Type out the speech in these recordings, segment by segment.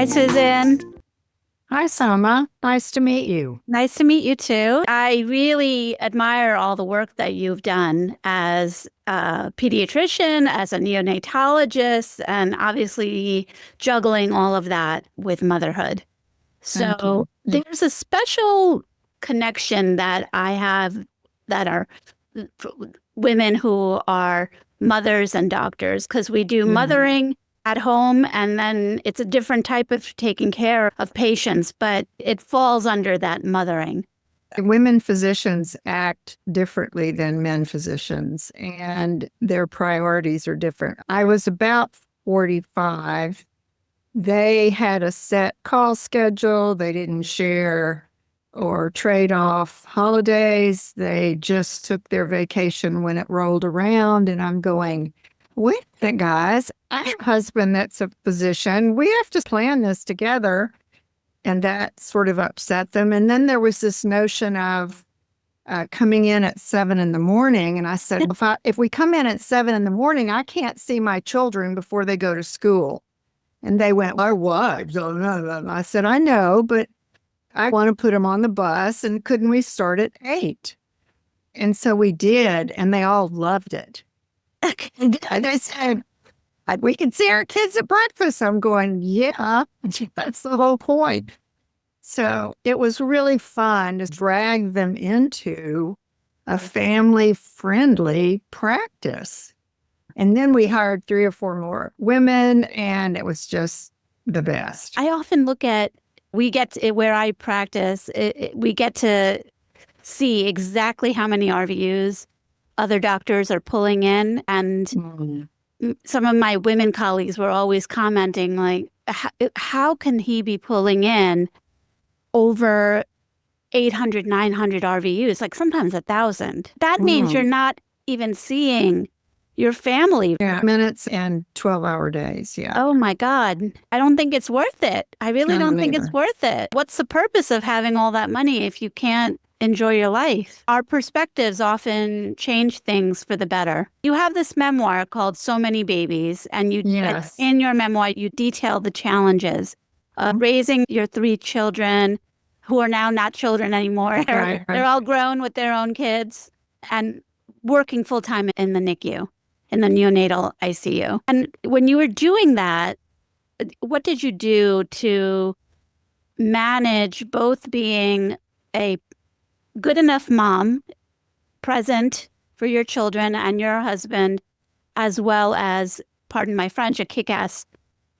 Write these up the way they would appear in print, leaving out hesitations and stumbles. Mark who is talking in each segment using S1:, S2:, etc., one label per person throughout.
S1: Hi, Susan.
S2: Hi, Sama. Nice to meet you.
S1: Nice to meet you too. I really admire all the work that you've done as a pediatrician, as a neonatologist, and obviously juggling all of that with motherhood.
S2: Thank
S1: So
S2: you.
S1: there's a special connection that I have that are women who are mothers and doctors because we do
S2: Mhm.
S1: mothering at home and then it's a different type of taking care of patients, but it falls under that mothering.
S2: Women physicians act differently than men physicians, and their priorities are different. I was about 45. They had a set call schedule. They didn't share or trade off holidays. They just took their vacation when it rolled around. And I'm going, wait a minute, guys. I have a husband that's a physician. We have to plan this together. And that sort of upset them. And then there was this notion of coming in at 7 in the morning. And I said, if we come in at 7 in the morning, I can't see my children before they go to school. And they went, our wives. Oh, no, no, no. I said, I know, but I want to put them on the bus. And couldn't we start at 8? And so we did. And they all loved it. And they said, we can see our kids at breakfast. I'm going, yeah, that's the whole point. So it was really fun to drag them into a family-friendly practice. And then we hired 3 or 4 more women, and it was just the best.
S1: I often look at, we get to, where I practice, we get to see exactly how many RVUs other doctors are pulling in. And
S2: Mm.
S1: some of my women colleagues were always commenting, like, how can he be pulling in over 800, 900 RVUs, like sometimes 1,000? That means you're not even seeing your family.
S2: Yeah, minutes and 12-hour days. Yeah.
S1: Oh my God. I don't think it's worth it. I really
S2: I
S1: don't
S2: don't
S1: think it's
S2: either.
S1: worth it. What's the purpose of having all that money if you can't enjoy your life? Our perspectives often change things for the better. You have this memoir called So Many Babies, and
S2: Yes.
S1: in your memoir, you detail the challenges of raising your 3 children who are now not children anymore.
S2: Right.
S1: They're all grown with their own kids and working full time in the NICU, in the neonatal ICU. And when you were doing that, what did you do to manage both being a good enough mom, present for your children and your husband, as well as, pardon my French, a kick-ass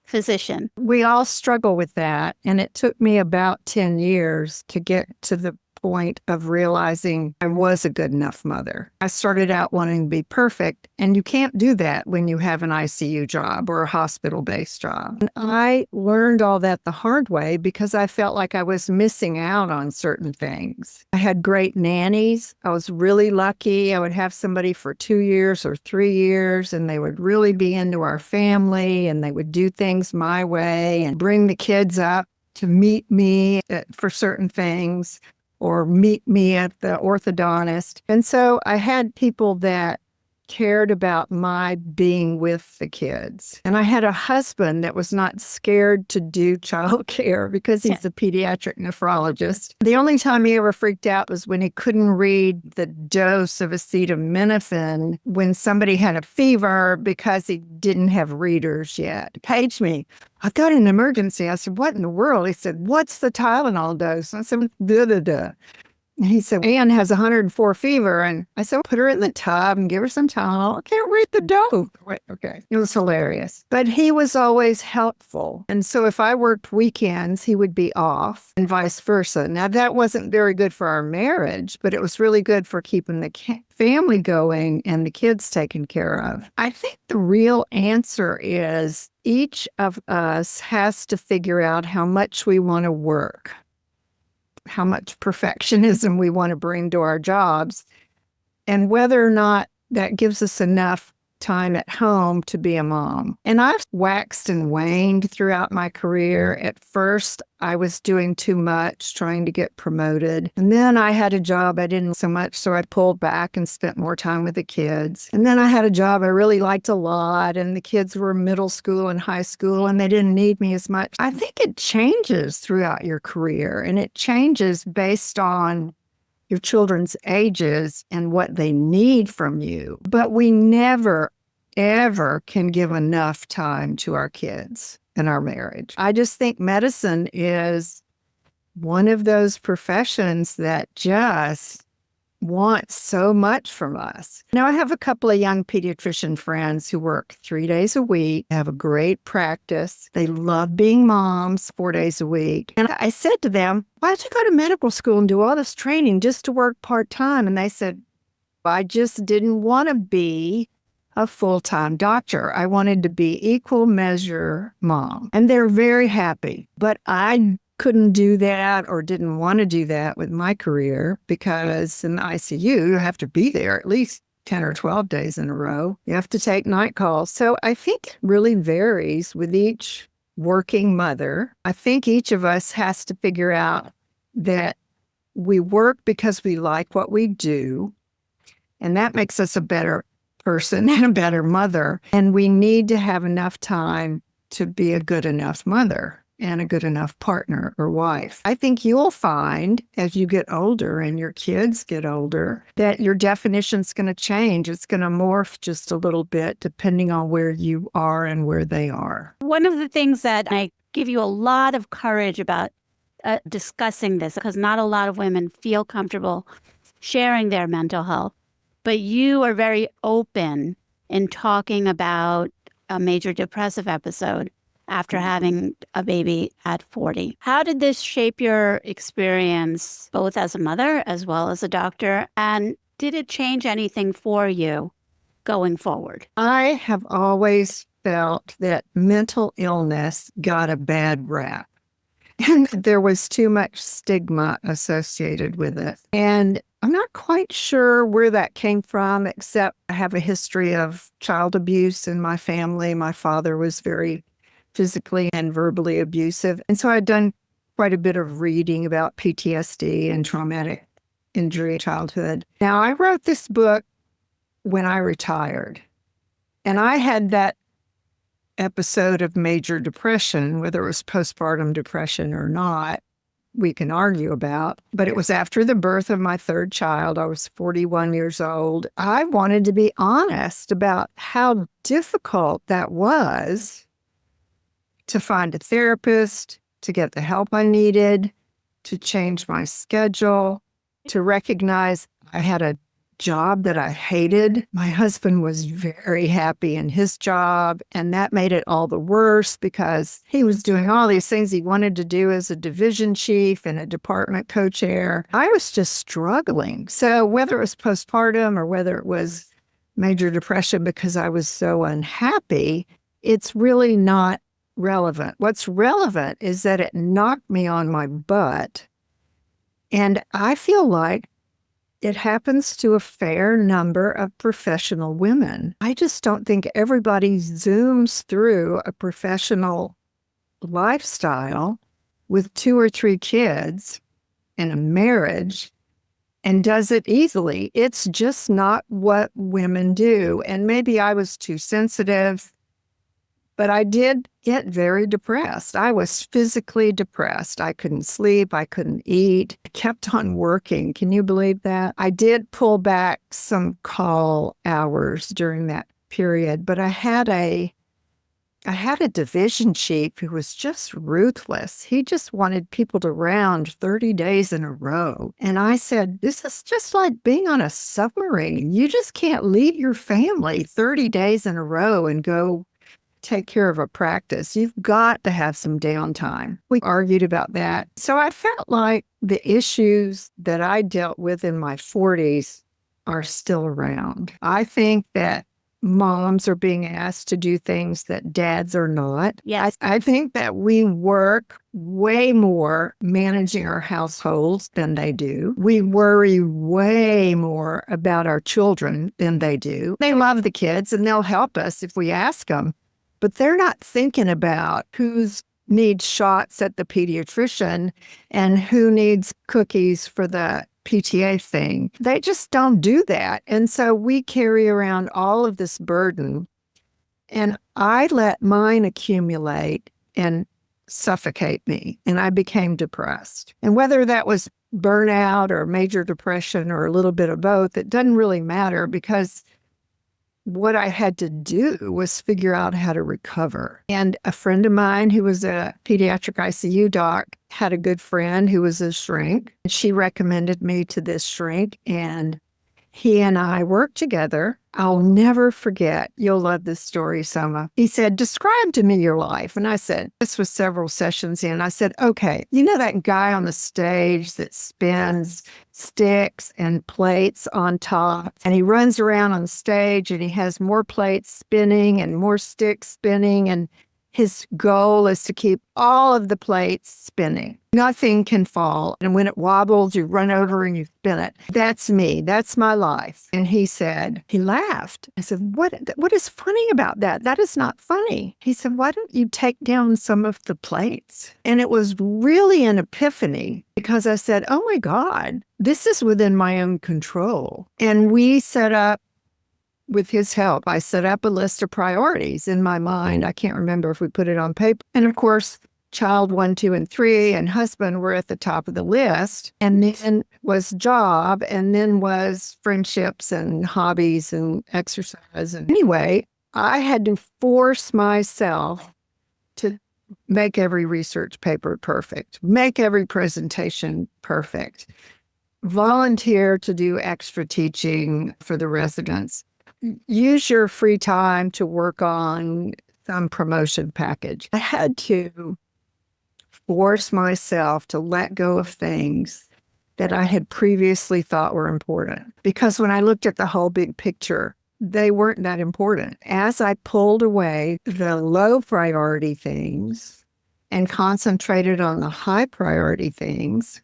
S1: physician?
S2: We all struggle with that. And it took me about 10 years to get to the point of realizing I was a good enough mother. I started out wanting to be perfect, and you can't do that when you have an ICU job or a hospital-based job. And I learned all that the hard way because I felt like I was missing out on certain things. I had great nannies. I was really lucky. I would have somebody for 2 years or 3 years, and they would really be into our family, and they would do things my way and bring the kids up to meet me for certain things, or meet me at the orthodontist. And so I had people that cared about my being with the kids. And I had a husband that was not scared to do childcare because he's a pediatric nephrologist. The only time he ever freaked out was when he couldn't read the dose of acetaminophen when somebody had a fever because he didn't have readers yet. He paged me. I got an emergency. I said, what in the world? He said, what's the Tylenol dose? I said, da, da, da. And he said, Ann has 104 fever. And I said, put her in the tub and give her some Tylenol. I can't read the dose. Wait, okay. It was hilarious. But he was always helpful. And so if I worked weekends, he would be off and vice versa. Now, that wasn't very good for our marriage, but it was really good for keeping the family going and the kids taken care of. I think the real answer is each of us has to figure out how much we want to work, how much perfectionism we want to bring to our jobs, and whether or not that gives us enough time at home to be a mom. And I've waxed and waned throughout my career. At first, I was doing too much, trying to get promoted. And then I had a job I didn't so much, so I pulled back and spent more time with the kids. And then I had a job I really liked a lot, and the kids were middle school and high school, and they didn't need me as much. I think it changes throughout your career, and it changes based on your children's ages and what they need from you. But we never, ever can give enough time to our kids in our marriage. I just think medicine is one of those professions that just want so much from us. Now, I have a couple of young pediatrician friends who work 3 days a week, have a great practice. They love being moms 4 days a week. And I said to them, why did you go to medical school and do all this training just to work part-time? And they said, I just didn't want to be a full-time doctor. I wanted to be equal measure mom. And they're very happy. But I couldn't do that or didn't want to do that with my career because in the ICU, you have to be there at least 10 or 12 days in a row. You have to take night calls. So I think it really varies with each working mother. I think each of us has to figure out that we work because we like what we do, and that makes us a better person and a better mother. And we need to have enough time to be a good enough mother and a good enough partner or wife. I think you'll find as you get older and your kids get older that your definition's going to change. It's going to morph just a little bit depending on where you are and where they are.
S1: One of the things that I give you a lot of courage about discussing this, because not a lot of women feel comfortable sharing their mental health, but you are very open in talking about a major depressive episode after having a baby at 40. How did this shape your experience, both as a mother as well as a doctor? And did it change anything for you going forward?
S2: I have always felt that mental illness got a bad rap. And there was too much stigma associated with it. And I'm not quite sure where that came from, except I have a history of child abuse in my family. My father was very physically and verbally abusive. And so I'd done quite a bit of reading about PTSD and traumatic injury childhood. Now, I wrote this book when I retired, and I had that episode of major depression, whether it was postpartum depression or not, we can argue about, but it was after the birth of my third child. I was 41 years old. I wanted to be honest about how difficult that was to find a therapist, to get the help I needed, to change my schedule, to recognize I had a job that I hated. My husband was very happy in his job, and that made it all the worse because he was doing all these things he wanted to do as a division chief and a department co-chair. I was just struggling. So whether it was postpartum or whether it was major depression because I was so unhappy, it's really not relevant. What's relevant is that it knocked me on my butt. And I feel like it happens to a fair number of professional women. I just don't think everybody zooms through a professional lifestyle with 2 or 3 kids and a marriage and does it easily. It's just not what women do. And maybe I was too sensitive, but I did get very depressed. I was physically depressed. I couldn't sleep. I couldn't eat. I kept on working. Can you believe that? I did pull back some call hours during that period, but I had a division chief who was just ruthless. He just wanted people to round 30 days in a row. And I said, this is just like being on a submarine. You just can't leave your family 30 days in a row and go take care of a practice. You've got to have some downtime. We argued about that. So I felt like the issues that I dealt with in my 40s are still around. I think that moms are being asked to do things that dads are not.
S1: Yes.
S2: I think that we work way more managing our households than they do. We worry way more about our children than they do. They love the kids and they'll help us if we ask them, but they're not thinking about who's needs shots at the pediatrician and who needs cookies for the PTA thing. They just don't do that. And so we carry around all of this burden, and I let mine accumulate and suffocate me, and I became depressed. And whether that was burnout or major depression or a little bit of both, it doesn't really matter, because what I had to do was figure out how to recover. And a friend of mine who was a pediatric ICU doc had a good friend who was a shrink. She recommended me to this shrink, and he and I worked together. I'll never forget. You'll love this story, Soma. He said, describe to me your life. And I said, this was several sessions in. I said, okay, you know that guy on the stage that spins sticks and plates on top, and he runs around on stage and he has more plates spinning and more sticks spinning, and his goal is to keep all of the plates spinning. Nothing can fall. And when it wobbles, you run over and you spin it. That's me. That's my life. And he said, he laughed. I said, what is funny about that? That is not funny. He said, why don't you take down some of the plates? And it was really an epiphany, because I said, oh my God, this is within my own control. And we set up, with his help, I set up a list of priorities in my mind. I can't remember if we put it on paper. And of course, child 1, 2, and 3 and husband were at the top of the list. And then was job, and then was friendships and hobbies and exercise. And anyway, I had to force myself to make every research paper perfect, make every presentation perfect, volunteer to do extra teaching for the residents. Use your free time to work on some promotion package. I had to force myself to let go of things that I had previously thought were important. Because when I looked at the whole big picture, they weren't that important. As I pulled away the low priority things and concentrated on the high priority things,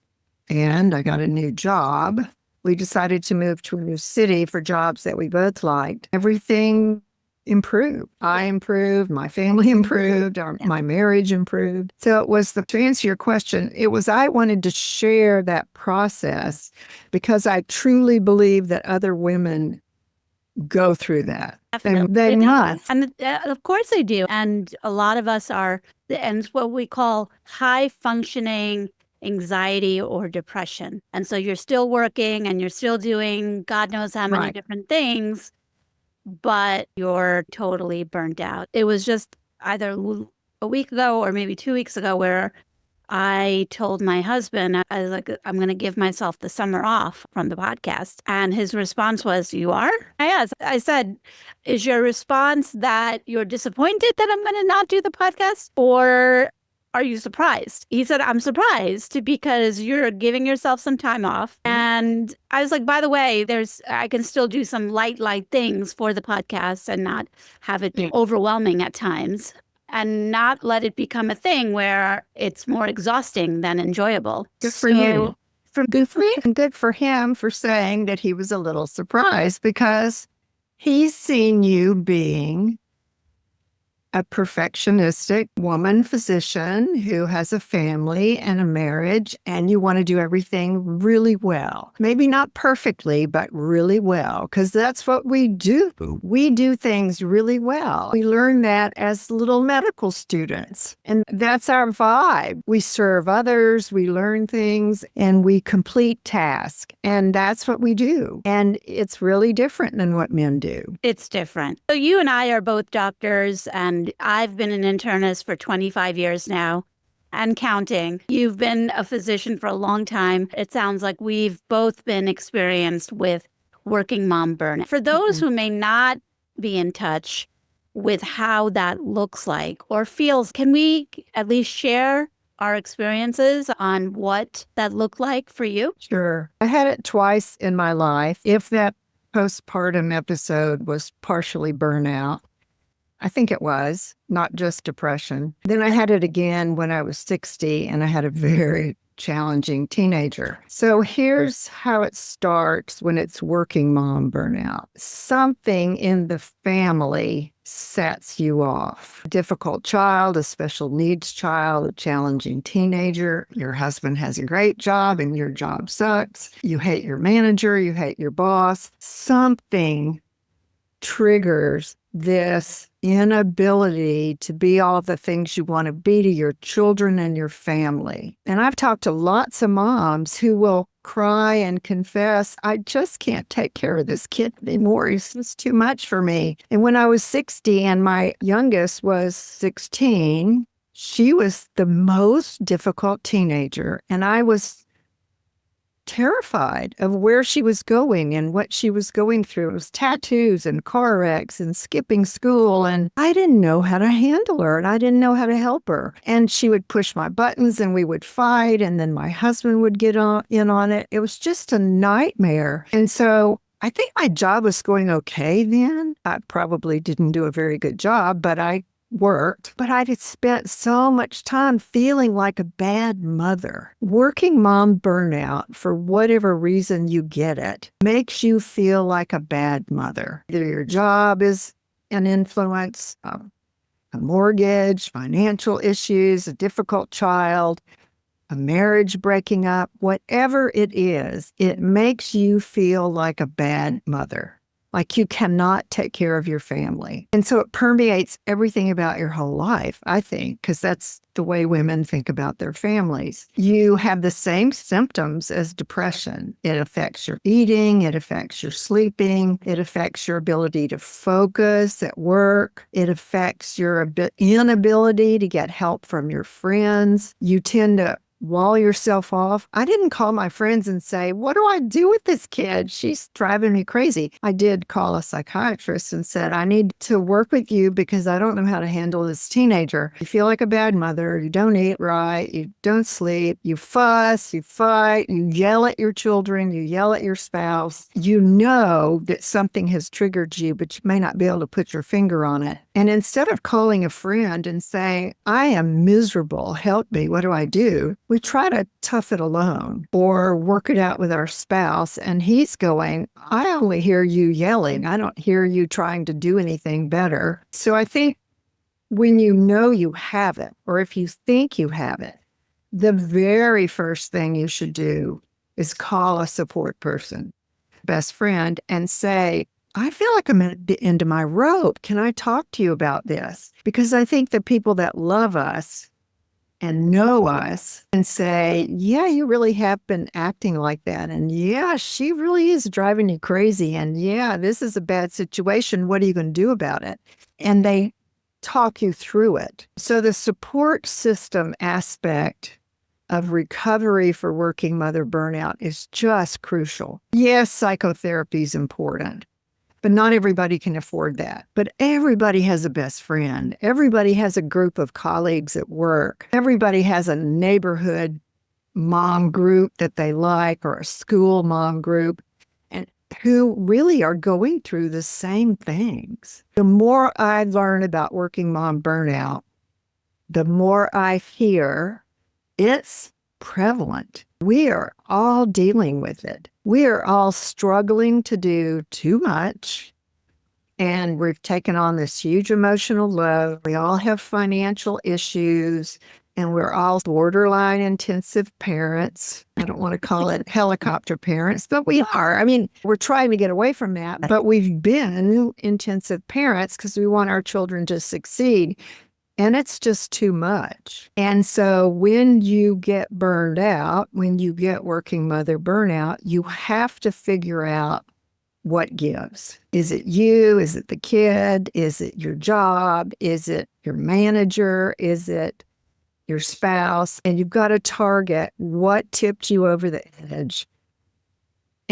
S2: and I got a new job. We decided to move to a new city for jobs that we both liked. Everything improved. I improved, my family improved, my marriage improved. So it was to answer your question, I wanted to share that process because I truly believe that other women go through that.
S1: Definitely.
S2: They must.
S1: And of course they do. And a lot of us are, and it's what we call high functioning anxiety or depression. And so you're still working and you're still doing God knows how many different things, but you're totally burned out. It was just either a week ago or maybe 2 weeks ago where I told my husband, I was like, I'm going to give myself the summer off from the podcast. And his response was, you are? I asked, I said, is your response that you're disappointed that I'm going to not do the podcast? Or are you surprised? He said, I'm surprised because you're giving yourself some time off. And I was like, by the way, I can still do some light things for the podcast and not have it overwhelming at times and not let it become a thing where it's more exhausting than enjoyable.
S2: Good for you. Good for you. And good for him for saying that he was a little surprised, because he's seen you being a perfectionistic woman physician who has a family and a marriage, and you want to do everything really well. Maybe not perfectly, but really well, because that's what we do. We do things really well. We learn that as little medical students, and that's our vibe. We serve others, we learn things, and we complete tasks, and that's what we do. And it's really different than what men do.
S1: It's different. So you and I are both doctors, and I've been an internist for 25 years now and counting. You've been a physician for a long time. It sounds like we've both been experienced with working mom burnout. For those who may not be in touch with how that looks like or feels, can we at least share our experiences on what that looked like for you?
S2: Sure. I had it twice in my life. If that postpartum episode was partially burnout. I think it was, not just depression. Then I had it again when I was 60, and I had a very challenging teenager. So here's how it starts when it's working mom burnout. Something in the family sets you off. A difficult child, a special needs child, a challenging teenager. Your husband has a great job and your job sucks. You hate your manager, you hate your boss. Something triggers this inability to be all the things you want to be to your children and your family. And I've talked to lots of moms who will cry and confess, I just can't take care of this kid anymore. It's just too much for me. And when I was 60 and my youngest was 16, she was the most difficult teenager. And I was terrified of where she was going and what she was going through. It was tattoos and car wrecks and skipping school. And I didn't know how to handle her and I didn't know how to help her. And she would push my buttons and we would fight. And then my husband would get in on it. It was just a nightmare. And so I think my job was going okay then. I probably didn't do a very good job, but I worked, but I had spent so much time feeling like a bad mother. Working mom burnout, for whatever reason you get it, makes you feel like a bad mother. Either your job is an influence, a mortgage, financial issues, a difficult child, a marriage breaking up, whatever it is, it makes you feel like a bad mother. Like you cannot take care of your family. And so it permeates everything about your whole life, I think, because that's the way women think about their families. You have the same symptoms as depression. It affects your eating, it affects your sleeping, it affects your ability to focus at work, it affects your inability to get help from your friends. You tend to wall yourself off. I didn't call my friends and say, what do I do with this kid? She's driving me crazy. I did call a psychiatrist and said, I need to work with you because I don't know how to handle this teenager. You feel like a bad mother. You don't eat right. You don't sleep. You fuss. You fight. You yell at your children. You yell at your spouse. You know that something has triggered you, but you may not be able to put your finger on it. And instead of calling a friend and saying, I am miserable, help me, what do I do? We try to tough it alone or work it out with our spouse. And he's going, I only hear you yelling. I don't hear you trying to do anything better. So I think when you know you have it, or if you think you have it, the very first thing you should do is call a support person, best friend, and say, I feel like I'm at the end of my rope. Can I talk to you about this? Because I think the people that love us and know us and say, yeah, you really have been acting like that. And yeah, she really is driving you crazy. And yeah, this is a bad situation. What are you going to do about it? And they talk you through it. So the support system aspect of recovery for working mother burnout is just crucial. Yes, psychotherapy is important. But not everybody can afford that. But everybody has a best friend. Everybody has a group of colleagues at work. Everybody has a neighborhood mom group that they like, or a school mom group, and who really are going through the same things. The more I learn about working mom burnout, the more I hear it's prevalent. We are all dealing with it. We are all struggling to do too much, and we've taken on this huge emotional load. We all have financial issues, and we're all borderline intensive parents. I don't want to call it helicopter parents, but we are. I mean, we're trying to get away from that, but we've been intensive parents because we want our children to succeed. And it's just too much. And so when you get burned out, when you get working mother burnout, you have to figure out what gives. Is it you? Is it the kid? Is it your job? Is it your manager? Is it your spouse? And you've got to target what tipped you over the edge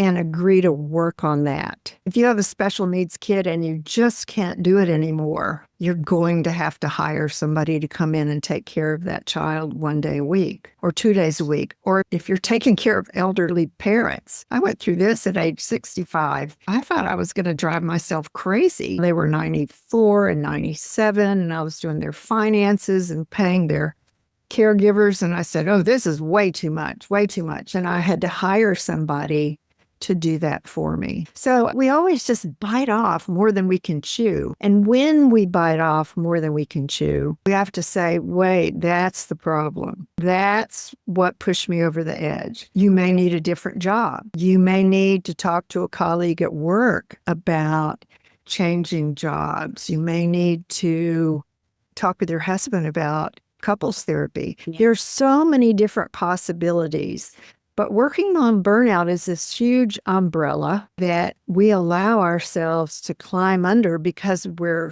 S2: and agree to work on that. If you have a special needs kid and you just can't do it anymore, you're going to have to hire somebody to come in and take care of that child 1 day a week or 2 days a week. Or if you're taking care of elderly parents, I went through this at age 65. I thought I was going to drive myself crazy. They were 94 and 97, and I was doing their finances and paying their caregivers. And I said, oh, this is way too much, way too much. And I had to hire somebody to do that for me. So we always just bite off more than we can chew. And when we bite off more than we can chew, we have to say, wait, that's the problem. That's what pushed me over the edge. You may need a different job. You may need to talk to a colleague at work about changing jobs. You may need to talk with your husband about couples therapy.
S1: Yeah.
S2: There's so many different possibilities. But working on burnout is this huge umbrella that we allow ourselves to climb under because we're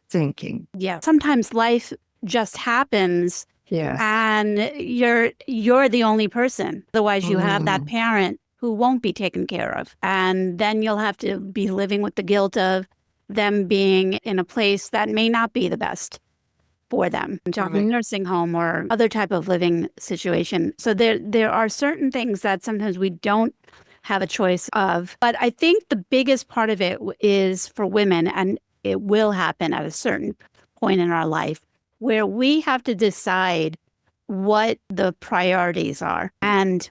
S2: thinking.
S1: Yeah. Sometimes life just happens
S2: Yeah.
S1: and you're the only person. Otherwise, you have that parent who won't be taken care of. And then you'll have to be living with the guilt of them being in a place that may not be the best for them, talking nursing home or other type of living situation. So there are certain things that sometimes we don't have a choice of. But I think the biggest part of it is for women, and it will happen at a certain point in our life, where we have to decide what the priorities are. And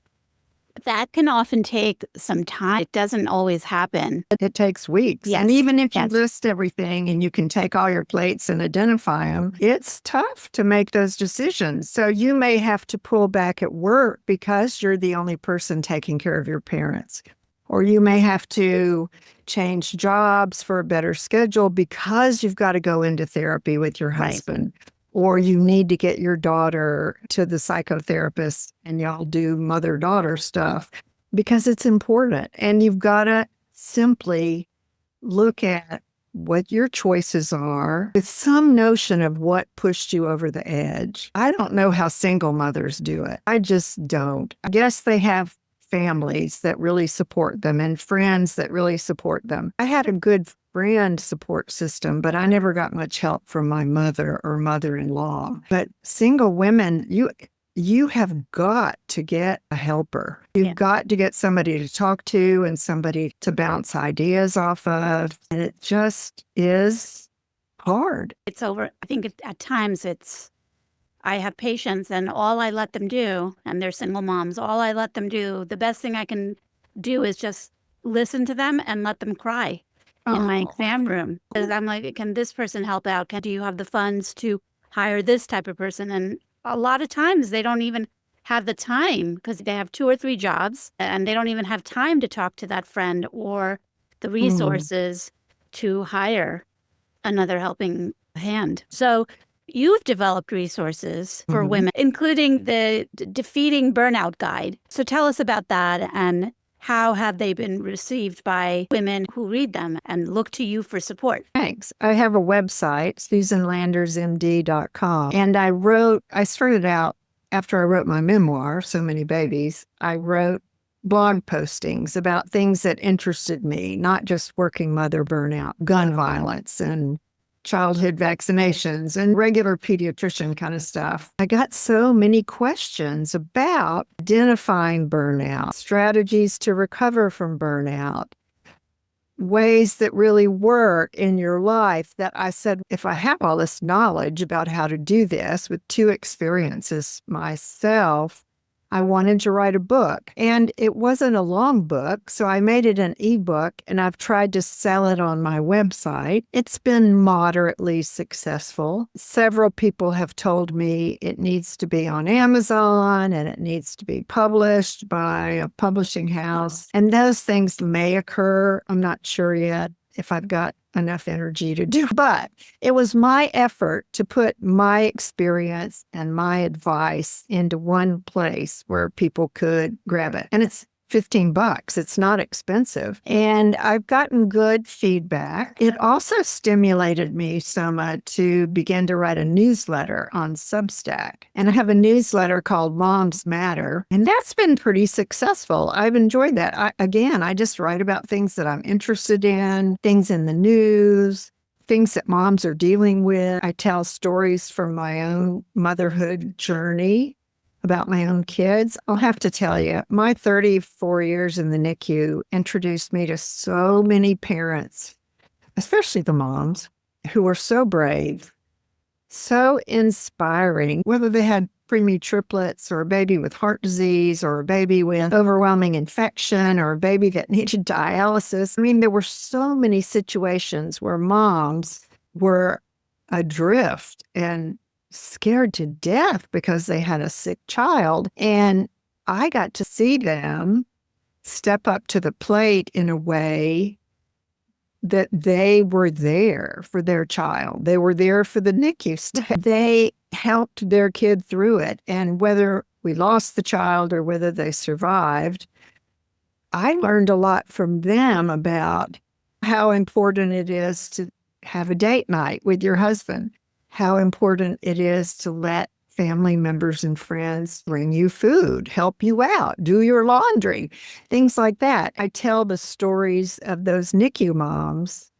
S1: that can often take some time. It doesn't always happen.
S2: It takes weeks.
S1: Yes.
S2: And even if you
S1: Yes.
S2: list everything and you can take all your plates and identify them, it's tough to make those decisions. So you may have to pull back at work because you're the only person taking care of your parents. Or you may have to change jobs for a better schedule because you've got to go into therapy with your
S1: Right.
S2: husband. Or you need to get your daughter to the psychotherapist and y'all do mother-daughter stuff because it's important. And you've got to simply look at what your choices are with some notion of what pushed you over the edge. I don't know how single mothers do it. I just don't. I guess they have families that really support them and friends that really support them. I had a good friend support system, but I never got much help from my mother or mother-in-law. But single women, you have got to get a helper. You've got to get somebody to talk to and somebody to bounce ideas off of. And it just is hard.
S1: It's over. I think at times I have patients and all I let them do, and they're single moms, all I let them do, the best thing I can do is just listen to them and let them cry in my exam room. Because I'm like, can this person help out? Do you have the funds to hire this type of person? And a lot of times they don't even have the time because they have 2 or 3 jobs and they don't even have time to talk to that friend or the resources to hire another helping hand. So you've developed resources for women, including the Defeating Burnout Guide. So tell us about that and how have they been received by women who read them and look to you for support?
S2: Thanks. I have a website, SusanLandersMD.com. And I started out after I wrote my memoir, So Many Babies, I wrote blog postings about things that interested me, not just working mother burnout, gun violence and childhood vaccinations and regular pediatrician kind of stuff. I got so many questions about identifying burnout, strategies to recover from burnout, ways that really work in your life that I said, if I have all this knowledge about how to do this with 2 experiences myself, I wanted to write a book. And it wasn't a long book, so I made it an ebook, and I've tried to sell it on my website. It's been moderately successful. Several people have told me it needs to be on Amazon and it needs to be published by a publishing house. And those things may occur. I'm not sure yet if I've got enough energy to do. But it was my effort to put my experience and my advice into one place where people could grab it. And it's $15. It's not expensive. And I've gotten good feedback. It also stimulated me so much to begin to write a newsletter on Substack. And I have a newsletter called Moms Matter. And that's been pretty successful. I've enjoyed that. I just write about things that I'm interested in, things in the news, things that moms are dealing with. I tell stories from my own motherhood journey about my own kids. I'll have to tell you, my 34 years in the NICU introduced me to so many parents, especially the moms, who were so brave, so inspiring, whether they had preemie triplets or a baby with heart disease or a baby with overwhelming infection or a baby that needed dialysis. I mean, there were so many situations where moms were adrift and scared to death because they had a sick child. And I got to see them step up to the plate in a way that they were there for their child. They were there for the NICU stay. They helped their kid through it. And whether we lost the child or whether they survived, I learned a lot from them about how important it is to have a date night with your husband, how important it is to let family members and friends bring you food, help you out, do your laundry, things like that. I tell the stories of those NICU moms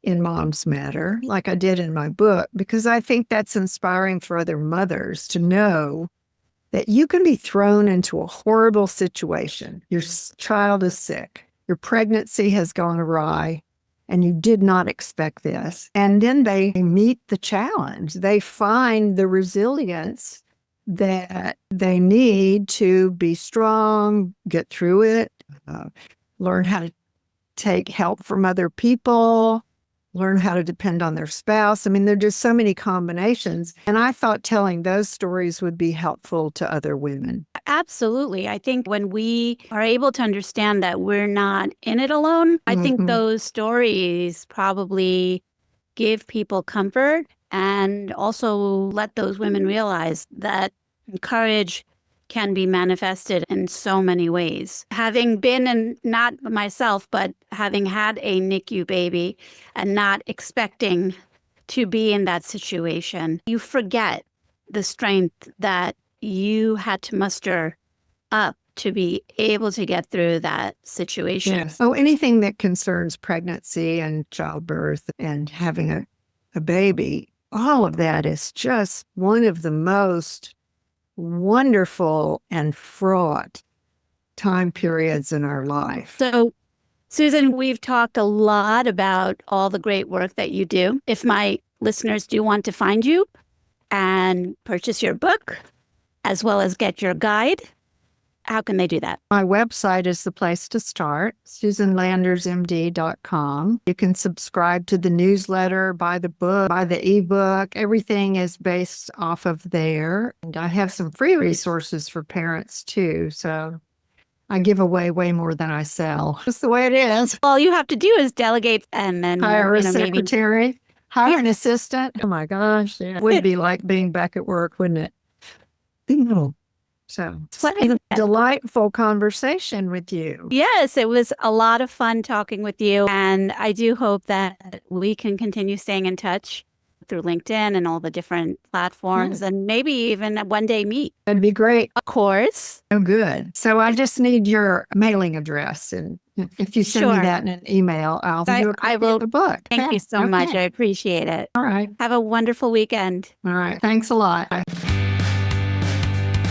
S2: in Moms Matter, like I did in my book, because I think that's inspiring for other mothers to know that you can be thrown into a horrible situation. Your child is sick, your pregnancy has gone awry, and you did not expect this. And then they meet the challenge. They find the resilience that they need to be strong, get through it, learn how to take help from other people, learn how to depend on their spouse. I mean, there are just so many combinations. And I thought telling those stories would be helpful to other women.
S1: Absolutely. I think when we are able to understand that we're not in it alone, I think those stories probably give people comfort and also let those women realize that courage can be manifested in so many ways. Having been in, not myself, but having had a NICU baby and not expecting to be in that situation, you forget the strength that you had to muster up to be able to get through that situation.
S2: Yes. Oh, anything that concerns pregnancy and childbirth and having a baby, all of that is just one of the most wonderful and fraught time periods in our life.
S1: So, Susan, we've talked a lot about all the great work that you do. If my listeners do want to find you and purchase your book, as well as get your guide, how can they do that?
S2: My website is the place to start, susanlandersmd.com. You can subscribe to the newsletter, buy the book, buy the ebook. Everything is based off of there. And I have some free resources for parents too. So I give away way more than I sell. Just the way it is.
S1: All you have to do is delegate and then
S2: Hire a
S1: maybe
S2: secretary, hire an assistant. Oh my gosh. Yeah. It would be like being back at work, wouldn't it? So it's a delightful conversation with you.
S1: Yes, it was a lot of fun talking with you. And I do hope that we can continue staying in touch through LinkedIn and all the different platforms and maybe even one day meet.
S2: That'd be great.
S1: Of course.
S2: Oh, good. So I just need your mailing address. And if you send me that in an email, I'll send you a copy of the book.
S1: Thank you so much. I appreciate it.
S2: All right.
S1: Have a wonderful weekend.
S2: All right. Thanks a lot.